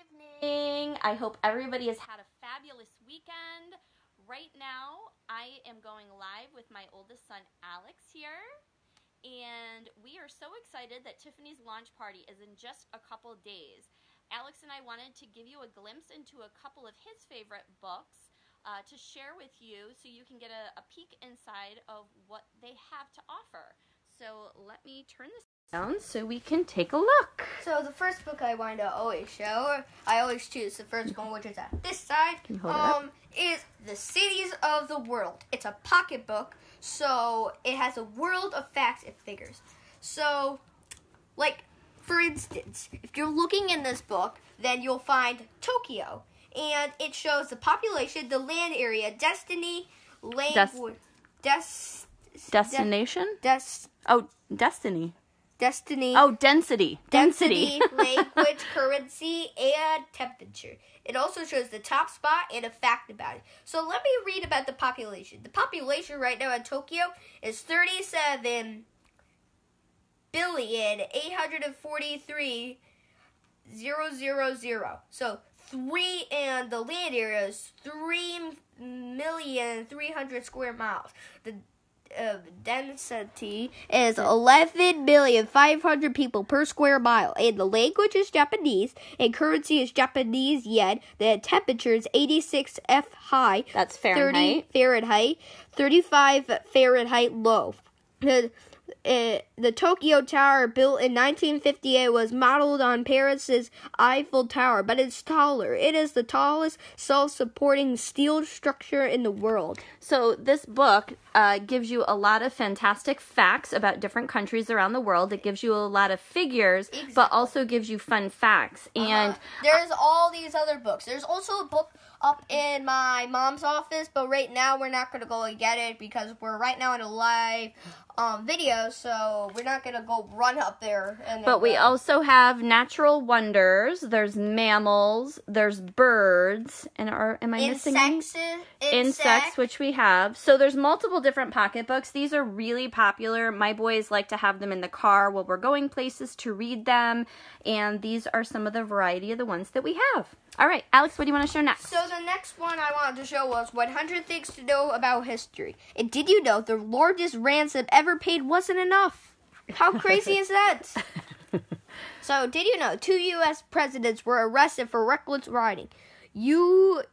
evening. I hope everybody has had a fabulous weekend. Right now, I am going live with my oldest son, Alex, here. And we are so excited that Tiffany's launch party is in just a couple days. Alex and I wanted to give you a glimpse into a couple of his favorite books to share with you so you can get a peek inside of what they have to offer. So let me turn this down so we can take a look. So the first book I wanted to always show, I always choose the first one, which is at this side, is The Cities of the World. It's a pocket book, so it has a world of facts and figures. So, like, for instance, if you're looking in this book, then you'll find Tokyo. And it shows the population, the land area, destiny, language, destination? Destiny. Destiny. Oh, density. Density, language, currency, and temperature. It also shows the top spot and a fact about it. So let me read about the population. The population right now in Tokyo is 37,843,000. So 3, and the land area is 3,300,000 square miles. The density is 11,500,000 people per square mile, and the language is Japanese, and currency is Japanese yen. The temperature is 86 F high. That's Fahrenheit. 30 Fahrenheit, 35 Fahrenheit low. The Tokyo Tower, built in 1958, was modeled on Paris's Eiffel Tower, but it's taller. It is the tallest self-supporting steel structure in the world. So this book gives you a lot of fantastic facts about different countries around the world. It gives you a lot of figures, but also gives you fun facts. And there's all these other books. There's also a book up in my mom's office, but right now we're not going to go and get it because we're right now in a live video, so we're not going to go run up there. But we also have natural wonders. There's mammals. There's birds. And am I missing any? Insects, which we have. So there's multiple different pocketbooks. These are really popular. My boys like to have them in the car while we're going places to read them. And these are some of the variety of the ones that we have. All right, Alex, what do you want to show next? So the next one I wanted to show was 100 Things to Know About History. And did you know the largest ransom ever paid wasn't enough? How crazy is that? So did you know 2 U.S. presidents were arrested for reckless riding? Ulysses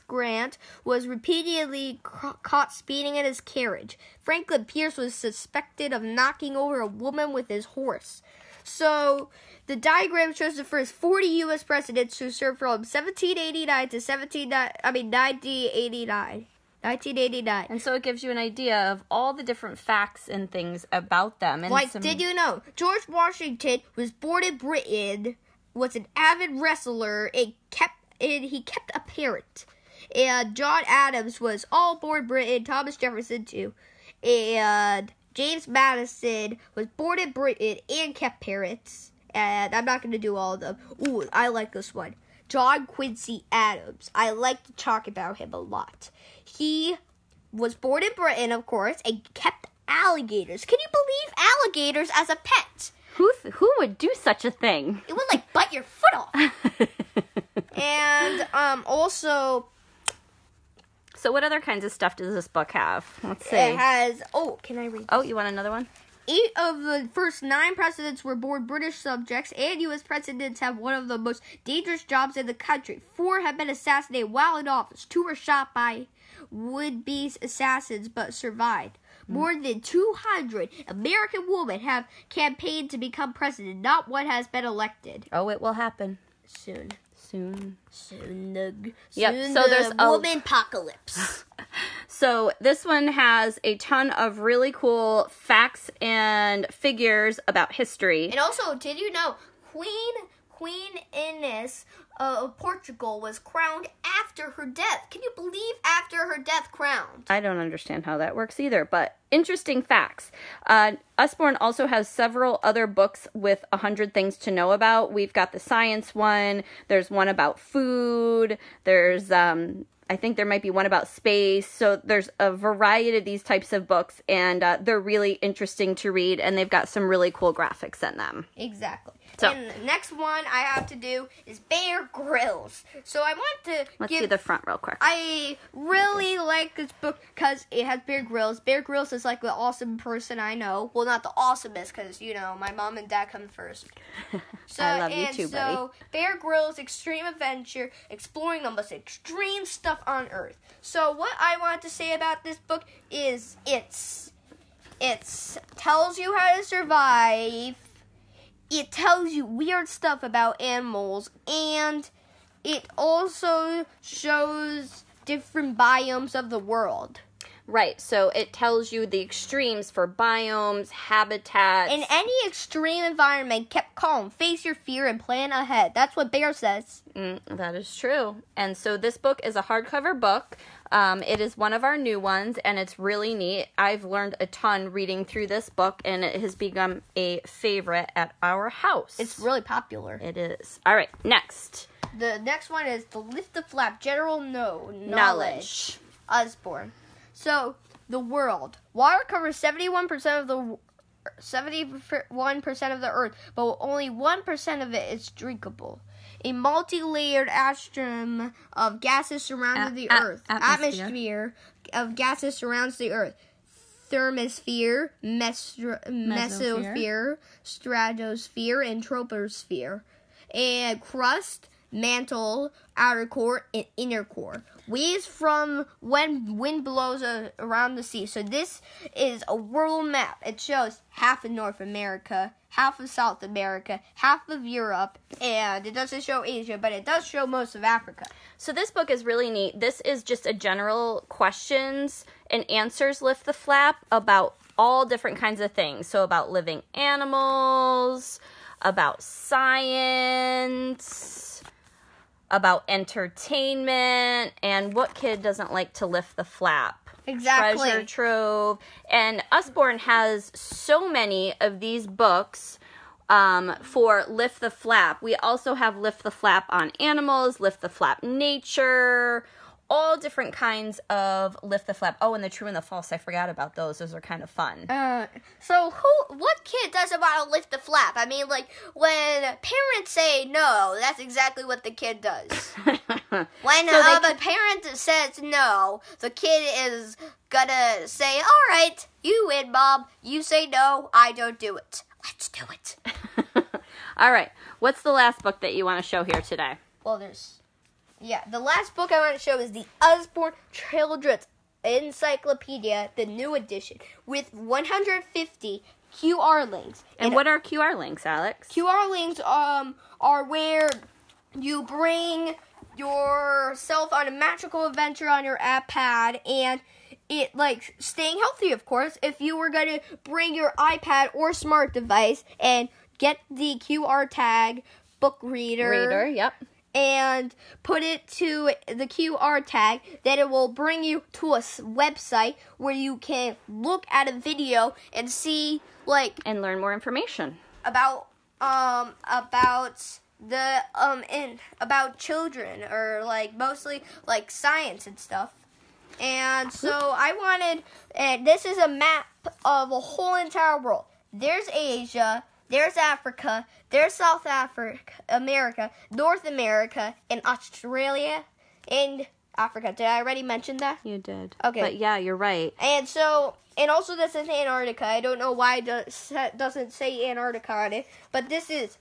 Grant was repeatedly caught speeding in his carriage. Franklin Pierce was suspected of knocking over a woman with his horse. So the diagram shows the first 40 U.S. presidents who served from 1789 to 1989. And so it gives you an idea of all the different facts and things about them. And did you know George Washington was born in Britain, was an avid wrestler, and he kept a parrot. And John Adams was all born Britain, Thomas Jefferson too. And James Madison was born in Britain and kept parrots. And I'm not going to do all of them. Ooh, I like this one. John Quincy Adams. I like to talk about him a lot. He was born in Britain, of course, and kept alligators. Can you believe alligators as a pet? Who would do such a thing? It would, bite your foot off. And, also... So what other kinds of stuff does this book have? Let's see. It has... Oh, can I read this? Oh, you want another one? 8 of the first 9 presidents were born British subjects, and U.S. presidents have one of the most dangerous jobs in the country. 4 have been assassinated while in office. 2 were shot by would-be assassins but survived. More than 200 American women have campaigned to become president. Not one has been elected. Oh, it will happen. Soon. Yep, so there's a woman apocalypse. So this one has a ton of really cool facts and figures about history. And also, did you know Queen Ines of Portugal was crowned after her death? Can you believe after her death crowned? I don't understand how that works either, but interesting facts. Usborne also has several other books with 100 things to know about. We've got the science one. There's one about food. There's I think there might be one about space. So there's a variety of these types of books, and they're really interesting to read, and they've got some really cool graphics in them. Exactly. So, and the next one I have to do is Bear Grylls. So I want to Let's do the front real quick. I really like this book because it has Bear Grylls. Bear Grylls is like the awesome person I know. Well, not the awesomest because, my mom and dad come first. So, I love you too, buddy. So, Bear Grylls Extreme Adventure, exploring the most extreme stuff on Earth. So, what I want to say about this book is it tells you how to survive. It tells you weird stuff about animals, and it also shows different biomes of the world. Right, so it tells you the extremes for biomes, habitats. In any extreme environment, keep calm, face your fear, and plan ahead. That's what Bear says. That is true. And so this book is a hardcover book. It is one of our new ones, and it's really neat. I've learned a ton reading through this book, and it has become a favorite at our house. It's really popular. It is. All right, next. The next one is the Lift the Flap General Knowledge. Usborne. So, the world. Water covers 71% of the Earth, but only 1% of it is drinkable. A multi-layered atmosphere of gases surrounds the Earth. Atmosphere of gases surrounds the Earth. Thermosphere, mesosphere, stratosphere, and troposphere. And crust, mantle, outer core, and inner core. Waves from when wind blows around the sea. So this is a world map. It shows half of North America, half of South America, half of Europe, and it doesn't show Asia, but it does show most of Africa. So this book is really neat. This is just a general questions and answers Lift the Flap about all different kinds of things. So about living animals, about science, about entertainment, and what kid doesn't like to lift the flap? Exactly. Treasure trove. And Usborne has so many of these books for Lift the Flap. We also have Lift the Flap on animals, Lift the Flap nature, all different kinds of Lift the Flap. Oh, and the true and the false. I forgot about those. Those are kind of fun. So what kid doesn't want to lift the flap? I mean, like, when parents say no, that's exactly what the kid does. When the parent says no, the kid is gonna say, all right, you win, Mom. You say no, I don't do it. Let's do it. All right. What's the last book that you want to show here today? Well, the last book I want to show is the Usborne Children's Encyclopedia, the new edition, with 150 QR links. And what are QR links, Alex? QR links are where you bring yourself on a magical adventure on your iPad, and it, like, staying healthy, of course. If you were going to bring your iPad or smart device and get the QR tag book reader. Yep. And put it to the QR tag, then it will bring you to a website where you can look at a video and see, like, and learn more information about children, or like mostly like science and stuff. And so I wanted, and this is a map of a whole entire world. There's Asia, there's Africa, there's South America, North America, and Australia, and Africa. Did I already mention that? You did. Okay. But yeah, you're right. And also this is Antarctica. I don't know why it doesn't say Antarctica on it, but this is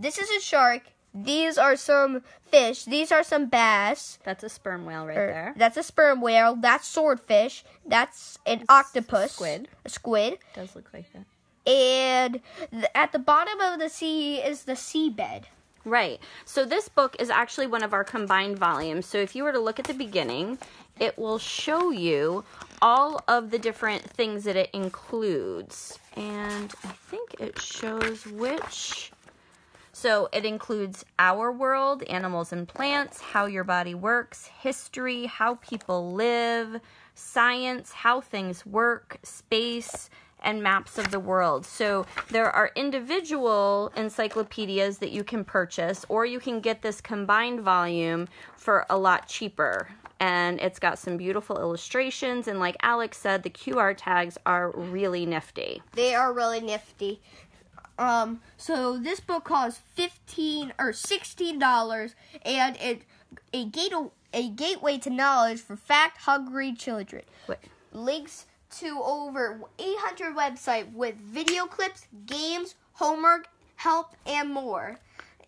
a shark. These are some fish. These are some bass. That's a sperm whale right there. That's a sperm whale. That's swordfish. That's an octopus. A squid. Does look like that. And at the bottom of the sea is the seabed. Right. So this book is actually one of our combined volumes. So if you were to look at the beginning, it will show you all of the different things that it includes. And I think it shows which. So it includes our world, animals and plants, how your body works, history, how people live, science, how things work, space, and maps of the world. So there are individual encyclopedias that you can purchase, or you can get this combined volume for a lot cheaper. And it's got some beautiful illustrations, and like Alex said, the QR tags are really nifty. They are really nifty. So this book costs $16, and a gateway to knowledge for fact-hungry children. Wait. Links to over 800 websites with video clips, games, homework, help, and more.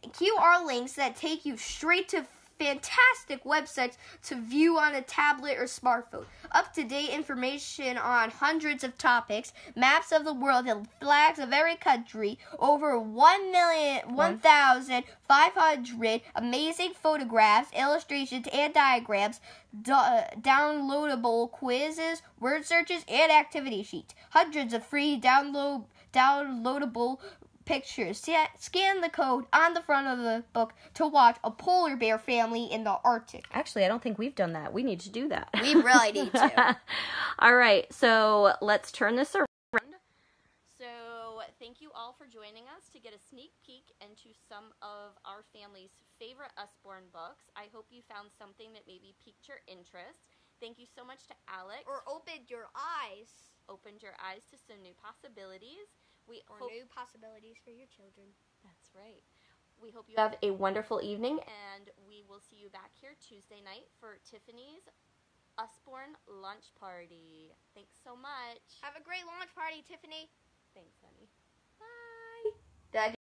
QR links that take you straight to fantastic websites to view on a tablet or smartphone. Up-to-date information on hundreds of topics, maps of the world, and flags of every country. Over 1,500 amazing photographs, illustrations, and diagrams. Downloadable quizzes, word searches, and activity sheets. Hundreds of free downloadable pictures. Scan the code on the front of the book to watch a polar bear family in the Arctic. Actually, I don't think we've done that. We need to do that. We really need to. All right, so let's turn this around. So thank you all for joining us to get a sneak peek into some of our family's favorite Usborne books. I hope you found something that maybe piqued your interest. Thank you so much to Alex. Or opened your eyes. Opened your eyes to some new possibilities. New possibilities for your children. That's right. We hope you have a wonderful evening, and we will see you back here Tuesday night for Tiffany's Usborne lunch party. Thanks so much. Have a great launch party, Tiffany. Thanks, honey. Bye.